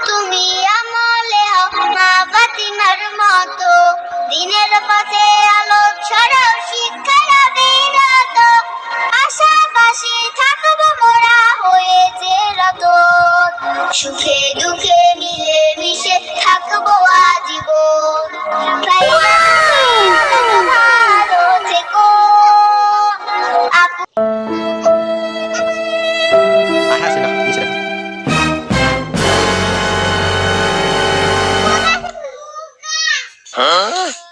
তুমি আমলে হও মা ফাতিমার মতো, দিনের পথে আলো ছড়াও শিক্ষার বিরত, পাশাপাশি থাকবো মোরা হয়েছে রতন, সুখে দুঃখে মিলে মিশে থাকবো আজীবন। ভালো থেকো আপু। Huh?